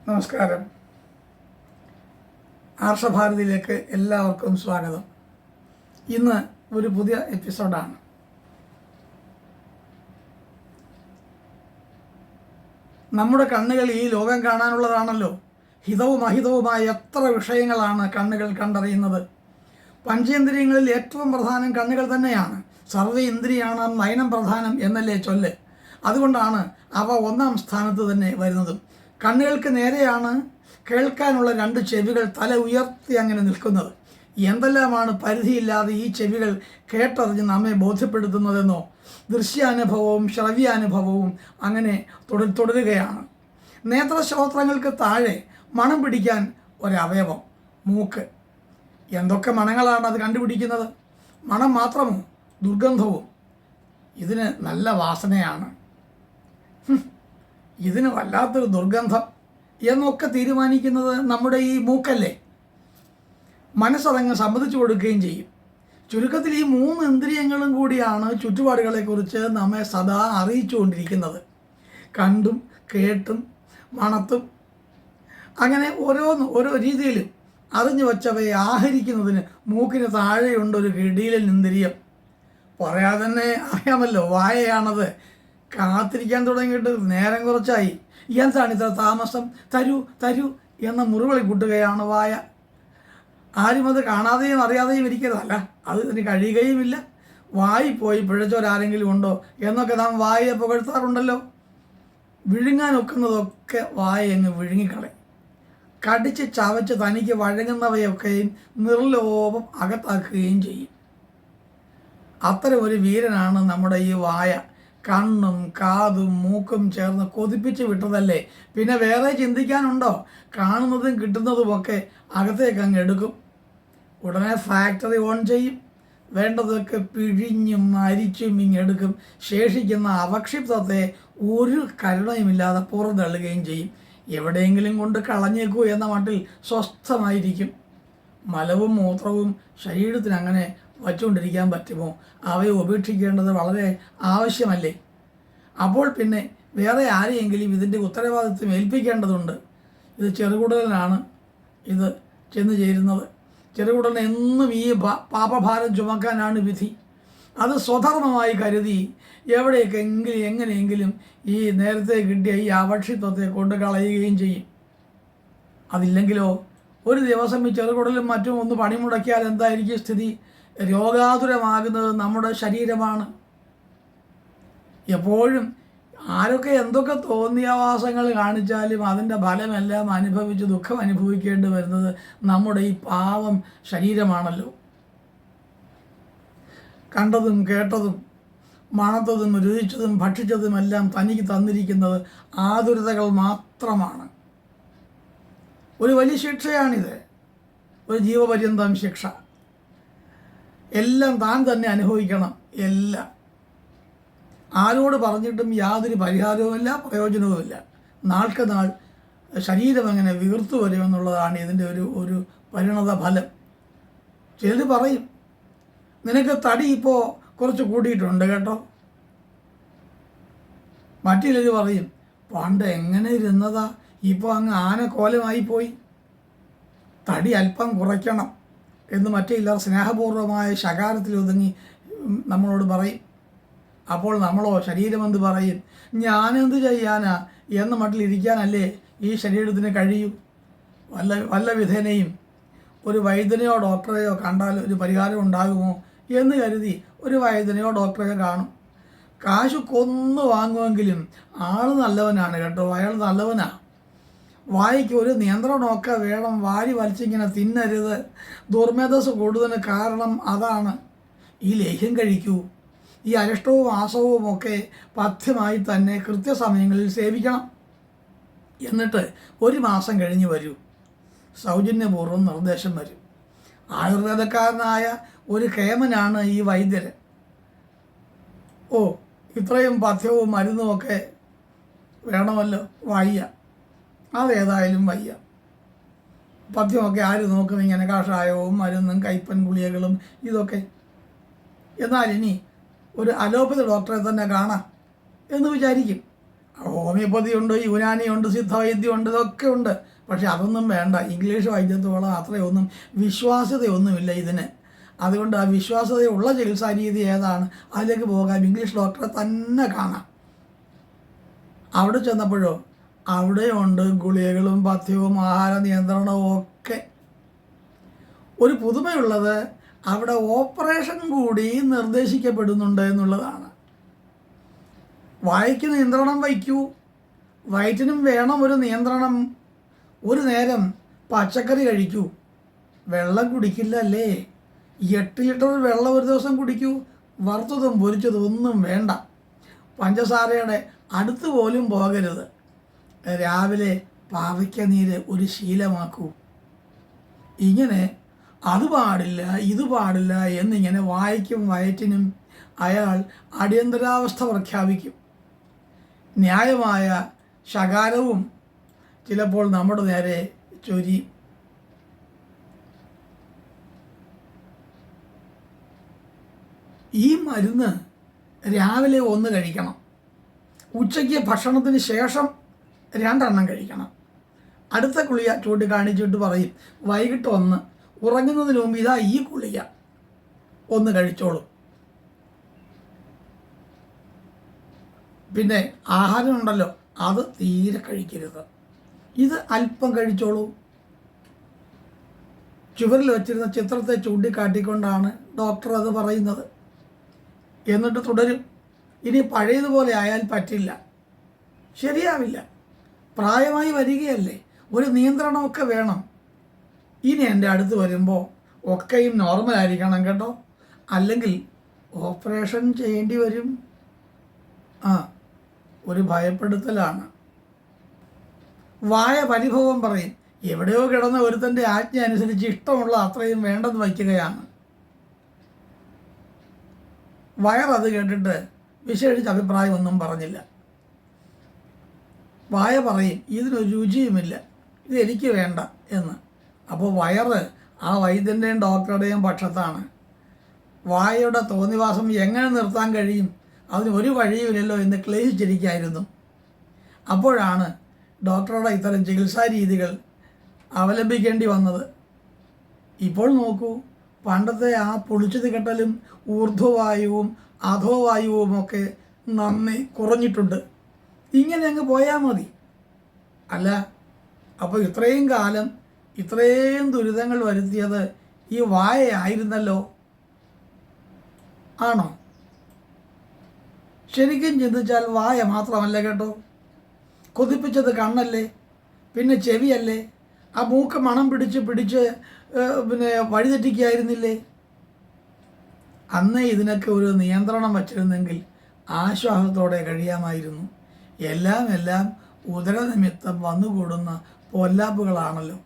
നമസ്കാരം. ആർഷഭാരതിയിലേക്ക് എല്ലാവർക്കും സ്വാഗതം. ഇന്ന് ഒരു പുതിയ എപ്പിസോഡാണ്. നമ്മുടെ കണ്ണുകൾ ഈ ലോകം കാണാനുള്ളതാണല്ലോ. ഹിതവും അഹിതവുമായ എത്ര വിഷയങ്ങളാണ് കണ്ണുകൾ കണ്ടറിയുന്നത്. പഞ്ചേന്ദ്രിയങ്ങളിൽ ഏറ്റവും പ്രധാനം കണ്ണുകൾ തന്നെയാണ്. സർവ്വ ഇന്ദ്രിയാണാം നയനം പ്രധാനം എന്നല്ലേ ചൊല്ല്. അതുകൊണ്ടാണ് അവ ഒന്നാം സ്ഥാനത്ത് തന്നെ വരുന്നതും. കണ്ണുകൾക്ക് നേരെയാണ് കേൾക്കാനുള്ള രണ്ട് ചെവികൾ തല ഉയർത്തി അങ്ങനെ നിൽക്കുന്നത്. എന്തെല്ലാമാണ് പരിധിയില്ലാതെ ഈ ചെവികൾ കേട്ടറിഞ്ഞ് നമ്മെ ബോധ്യപ്പെടുത്തുന്നതെന്നോ. ദൃശ്യാനുഭവവും ശ്രവ്യാനുഭവവും അങ്ങനെ തുടരുകയാണ്. നേത്രശ്രോത്രങ്ങൾക്ക് താഴെ മണം പിടിക്കാൻ ഒരവയവം മൂക്ക്. എന്തൊക്കെ മണങ്ങളാണ് അത് കണ്ടുപിടിക്കുന്നത്? മണം മാത്രമോ? ദുർഗന്ധവും. ഇതിന് നല്ല വാസനയാണ്, ഇതിന് വല്ലാത്തൊരു ദുർഗന്ധം എന്നൊക്കെ തീരുമാനിക്കുന്നത് നമ്മുടെ ഈ മൂക്കല്ലേ. മനസ്സതങ്ങ് സമ്മതിച്ചു കൊടുക്കുകയും ചെയ്യും. ചുരുക്കത്തിൽ ഈ മൂന്ന് ഇന്ദ്രിയങ്ങളും കൂടിയാണ് ചുറ്റുപാടുകളെക്കുറിച്ച് നമ്മെ സദാ അറിയിച്ചുകൊണ്ടിരിക്കുന്നത്. കണ്ടും കേട്ടും മണത്തും അങ്ങനെ ഓരോ രീതിയിലും അറിഞ്ഞു വച്ചവയെ ആഹരിക്കുന്നതിന് മൂക്കിന് താഴെയുണ്ടൊരു കിടിലൻ ഇന്ദ്രിയം. പറയാതെ തന്നെ അറിയാമല്ലോ, വായയാണത്. കാത്തിരിക്കാൻ തുടങ്ങിയിട്ട് നേരം കുറച്ചായി. എന്താണ് ഇത്ര താമസം? തരൂ തരൂ എന്ന മുറിവിളി കൂട്ടുകയാണ് വായ. ആരും അത് കാണാതെയും അറിയാതെയും ഇരിക്കുന്നതല്ല, അത് ഇതിന് കഴിയുകയുമില്ല. വായി പോയി പിഴച്ചവരാരെങ്കിലും ഉണ്ടോ എന്നൊക്കെ നാം വായയെ പുകഴ്ത്താറുണ്ടല്ലോ. വിഴുങ്ങാൻ ഒക്കുന്നതൊക്കെ വായ അങ്ങ് വിഴുങ്ങിക്കളയും. കടിച്ച് ചവച്ച് തനിക്ക് വഴങ്ങുന്നവയൊക്കെയും നിർലോഭം അകത്താക്കുകയും ചെയ്യും. അത്തരം ഒരു വീരനാണ് നമ്മുടെ ഈ വായ. കണ്ണും കാതും മൂക്കും ചേർന്ന് കൊതിപ്പിച്ച് വിട്ടതല്ലേ, പിന്നെ വേറെ ചിന്തിക്കാനുണ്ടോ? കാണുന്നതും കിട്ടുന്നതുമൊക്കെ അകത്തേക്ക് അങ്ങ് എടുക്കും. ഉടനെ ഫാക്ടറി ഓൺ ചെയ്യും. വേണ്ടതൊക്കെ പിഴിഞ്ഞും അരിച്ചും ഇങ്ങെടുക്കും. ശേഷിക്കുന്ന അവക്ഷിപ്തത്തെ ഒരു കരുണയുമില്ലാതെ പുറന്തള്ളുകയും ചെയ്യും. എവിടെയെങ്കിലും കൊണ്ട് കളഞ്ഞേക്കൂ എന്ന മട്ടിൽ സ്വസ്ഥമായിരിക്കും. മലവും മൂത്രവും ശരീരത്തിന് അങ്ങനെ വച്ചുകൊണ്ടിരിക്കാൻ പറ്റുമോ? അവയെ ഉപേക്ഷിക്കേണ്ടത് വളരെ ആവശ്യമല്ലേ. അപ്പോൾ പിന്നെ വേറെ ആരെയെങ്കിലും ഇതിൻ്റെ ഉത്തരവാദിത്വം ഏൽപ്പിക്കേണ്ടതുണ്ട്. ഇത് ചെറുകുടലിനാണ് ഇത് ചെന്ന് ചേരുന്നത്. ചെറുകുടലിന് എന്നും ഈ പാപഭാരം ചുമക്കാനാണ് വിധി. അത് സ്വധർമ്മമായി കരുതി എവിടെയൊക്കെ എങ്ങനെയെങ്കിലും ഈ നേരത്തെ കിട്ടിയ ഈ അവക്ഷിത്വത്തെ കൊണ്ട് കളയുകയും ചെയ്യും. അതില്ലെങ്കിലോ ഒരു ദിവസം ഈ ചെറുകുടലും മറ്റും ഒന്ന് പണിമുടക്കിയാൽ എന്തായിരിക്കും സ്ഥിതി? രോഗാതുരമാകുന്നത് നമ്മുടെ ശരീരമാണ്. എപ്പോഴും ആരൊക്കെ എന്തൊക്കെ തോന്നിയാവാസങ്ങൾ കാണിച്ചാലും അതിൻ്റെ ഫലമെല്ലാം അനുഭവിച്ച് ദുഃഖം അനുഭവിക്കേണ്ടി വരുന്നത് നമ്മുടെ ഈ പാവം ശരീരമാണല്ലോ. കണ്ടതും കേട്ടതും മണത്തതും രുചിച്ചതും ഭക്ഷിച്ചതുമെല്ലാം തനിക്ക് തന്നിരിക്കുന്നത് ആതുരതകൾ മാത്രമാണ്. ഒരു വലിയ ശിക്ഷയാണിത്, ഒരു ജീവപര്യന്തം ശിക്ഷ. എല്ലാം താൻ തന്നെ അനുഭവിക്കണം. എല്ലാം ആരോട് പറഞ്ഞിട്ടും യാതൊരു പരിഹാരവുമില്ല, പ്രയോജനവുമില്ല. നാൾക്ക് നാൾ ശരീരം അങ്ങനെ വീർത്തു വരുമെന്നുള്ളതാണ് ഇതിൻ്റെ ഒരു പരിണത ഫലം. ചിലർ പറയും, നിനക്ക് തടി ഇപ്പോൾ കുറച്ച് കൂടിയിട്ടുണ്ട് കേട്ടോ. മറ്റുള്ളവർ പറയും, പണ്ട് എങ്ങനെ ഇരുന്നതാ, ഇപ്പോൾ അങ്ങ് ആനക്കോലമായിപ്പോയി, തടി അല്പം കുറയ്ക്കണം എന്ന് മറ്റില്ലാതെ സ്നേഹപൂർവമായ ശകാരത്തിൽ ഒതുങ്ങി നമ്മളോട് പറയും. അപ്പോൾ നമ്മളോ ശരീരമെന്ത് പറയും? ഞാനെന്ത് ചെയ്യാനാ എന്ന മട്ടിലിരിക്കാനല്ലേ ഈ ശരീരത്തിന് കഴിയൂ. വല്ല വിധേനയും ഒരു വൈദ്യനെയോ ഡോക്ടറെയോ കണ്ടാൽ ഒരു പരിഹാരം ഉണ്ടാകുമോ എന്ന് കരുതി ഒരു വൈദ്യനെയോ ഡോക്ടറെയോ കാണും. കാശ് കൊന്നു വാങ്ങുമെങ്കിലും ആൾ നല്ലവനാണ് കേട്ടോ, അയാൾ നല്ലവനാ. വായിക്ക് ഒരു നിയന്ത്രണമൊക്കെ വേണം. വാരി വലിച്ചിങ്ങനെ തിന്നരുത്. ദുർമേധസ് കൂടുതലിന് കാരണം അതാണ്. ഈ ലേഹ്യം കഴിക്കൂ. ഈ അരിഷ്ടവും ആസവും ഒക്കെ പഥ്യമായി തന്നെ കൃത്യസമയങ്ങളിൽ സേവിക്കണം. എന്നിട്ട് 1 മാസം കഴിഞ്ഞ് വരൂ, സൗജന്യപൂർവ്വം നിർദ്ദേശം വരും. ആയുർവേദക്കാരനായ ഒരു കേമനാണ് ഈ വൈദ്യര്. ഓ, ഇത്രയും പഥ്യവും മരുന്നുമൊക്കെ വേണമല്ലോ, വയ്യ. അതേതായാലും വയ്യ. പഥ്യമൊക്കെ ആര് നോക്കും? ഇങ്ങനെ കഷായവും മരുന്നും കയ്പൻ ഗുളികകളും ഇതൊക്കെ. എന്നാൽ ഇനി ഒരു അലോപ്പതി ഡോക്ടറെ തന്നെ കാണാം എന്ന് വിചാരിക്കും. ഹോമിയോപ്പതി ഉണ്ട്, യുനാനി ഉണ്ട്, സിദ്ധവൈദ്യമുണ്ട്, ഇതൊക്കെ ഉണ്ട്. പക്ഷെ അതൊന്നും വേണ്ട. ഇംഗ്ലീഷ് വൈദ്യത്തോളം അത്രയൊന്നും വിശ്വാസ്യതയൊന്നുമില്ല ഇതിന്. അതുകൊണ്ട് ആ വിശ്വാസ്യതയുള്ള ചികിത്സാ രീതി ഏതാണ്, അതിലേക്ക് പോകാം. ഇംഗ്ലീഷ് ഡോക്ടറെ തന്നെ കാണാം. അവിടെ ചെന്നപ്പോഴോ അവിടെയുണ്ട് ഗുളികകളും പഥ്യവും ആഹാര നിയന്ത്രണവും ഒക്കെ. ഒരു പുതുമയുള്ളത് അവിടെ ഓപ്പറേഷൻ കൂടി നിർദ്ദേശിക്കപ്പെടുന്നുണ്ട് എന്നുള്ളതാണ്. വായ്ക്ക് നിയന്ത്രണം വയ്ക്കൂ, വയറ്റിനും വേണം ഒരു നിയന്ത്രണം. ഒരു നേരം പച്ചക്കറി കഴിക്കൂ, വെള്ളം കുടിക്കില്ല അല്ലേ? 8 ലിറ്റർ വെള്ളം ഒരു ദിവസം കുടിക്കൂ. വറുത്തതും പൊരിച്ചതും ഒന്നും വേണ്ട. പഞ്ചസാരയുടെ അടുത്ത് പോലും പോകരുത്. രാവിലെ പാവയ്ക്ക നീര് ഒരു ശീലമാക്കൂ. ഇങ്ങനെ അത് പാടില്ല ഇത് പാടില്ല എന്നിങ്ങനെ വായ്ക്കും വയറ്റിനും അയാൾ അടിയന്തരാവസ്ഥ പ്രഖ്യാപിക്കും. ന്യായമായ ശകാരവും ചിലപ്പോൾ നമ്മുടെ നേരെ ചൊരിയും. ഈ മരുന്ന് രാവിലെ 1 കഴിക്കണം, ഉച്ചയ്ക്ക് ഭക്ഷണത്തിന് ശേഷം 2 എണ്ണം കഴിക്കണം. അടുത്ത ഗുളിക ചൂണ്ടിക്കാണിച്ചിട്ട് പറയും വൈകിട്ട് 1, ഉറങ്ങുന്നതിന് മുമ്പ് ഇതാ ഈ ഗുളിക 1 കഴിച്ചോളൂ. പിന്നെ ആഹാരം ഉണ്ടല്ലോ, അത് തീരെ കഴിക്കരുത്, ഇത് അല്പം കഴിച്ചോളൂ. ചുവരിൽ വച്ചിരുന്ന ചിത്രത്തെ ചൂണ്ടിക്കാട്ടിക്കൊണ്ടാണ് ഡോക്ടർ അത് പറയുന്നത്. എന്നിട്ട് തുടരും. ഇനി പഴയതുപോലെ ആയാൽ പറ്റില്ല, ശരിയാവില്ല, പ്രായമായി വരികയല്ലേ, ഒരു നിയന്ത്രണമൊക്കെ വേണം. ഇനി എൻ്റെ അടുത്ത് വരുമ്പോൾ ഒക്കെയും നോർമൽ ആയിരിക്കണം കേട്ടോ, അല്ലെങ്കിൽ ഓപ്പറേഷൻ ചെയ്യേണ്ടി വരും. ഒരു ഭയപ്പെടുത്തലാണ്. വായ പരിഭവം പറയും, എവിടെയോ കിടന്ന ഒരുത്തൻ്റെ ആജ്ഞ അനുസരിച്ച് ഇഷ്ടമുള്ള അത്രയും വേണ്ടെന്ന് വയ്ക്കുകയാണ്. വയറത് കേട്ടിട്ട് വിശേഷിച്ച് അഭിപ്രായമൊന്നും പറഞ്ഞില്ല. വായ പറയും ഇതിനൊരു രുചിയുമില്ല, ഇത് എനിക്ക് വേണ്ട എന്ന്. അപ്പോൾ വയറ് ആ വൈദ്യൻ്റെയും ഡോക്ടറുടെയും പക്ഷത്താണ്. വായയുടെ തോന്നിവാസം എങ്ങനെ നിർത്താൻ കഴിയും, അതിന് ഒരു വഴിയുമില്ലല്ലോ എന്ന് ക്ലേശിച്ചിരിക്കുകയായിരുന്നു. അപ്പോഴാണ് ഡോക്ടറുടെ ഇത്തരം ചികിത്സാ രീതികൾ അവലംബിക്കേണ്ടി വന്നത്. ഇപ്പോൾ നോക്കൂ, പണ്ടത്തെ ആ പൊളിച്ചു തികട്ടലും ഊർധ്വവായുവും അധോവായുവും ഒക്കെ നന്ദി കുറഞ്ഞിട്ടുണ്ട്. ഇങ്ങനെ അങ്ങ് പോയാൽ മതി. അല്ല, അപ്പോൾ ഇത്രയും കാലം ഇത്രയും ദുരിതങ്ങൾ വരുത്തിയത് ഈ വായയായിരുന്നല്ലോ. ആണോ? ശരിക്കും ചിന്തിച്ചാൽ വായ മാത്രമല്ല കേട്ടോ, കൊതിപ്പിച്ചത് കണ്ണല്ലേ, പിന്നെ ചെവിയല്ലേ, ആ മൂക്ക് മണം പിടിച്ച് പിന്നെ വഴിതെറ്റിക്കായിരുന്നില്ലേ? അന്നേ ഇതിനൊക്കെ ഒരു നിയന്ത്രണം വച്ചിരുന്നെങ്കിൽ ആശ്വാസത്തോടെ കഴിയാമായിരുന്നു. എല്ലാം ഉദരനിമിത്തം വന്നുകൂടുന്ന പൊല്ലാപ്പുകളാണല്ലോ.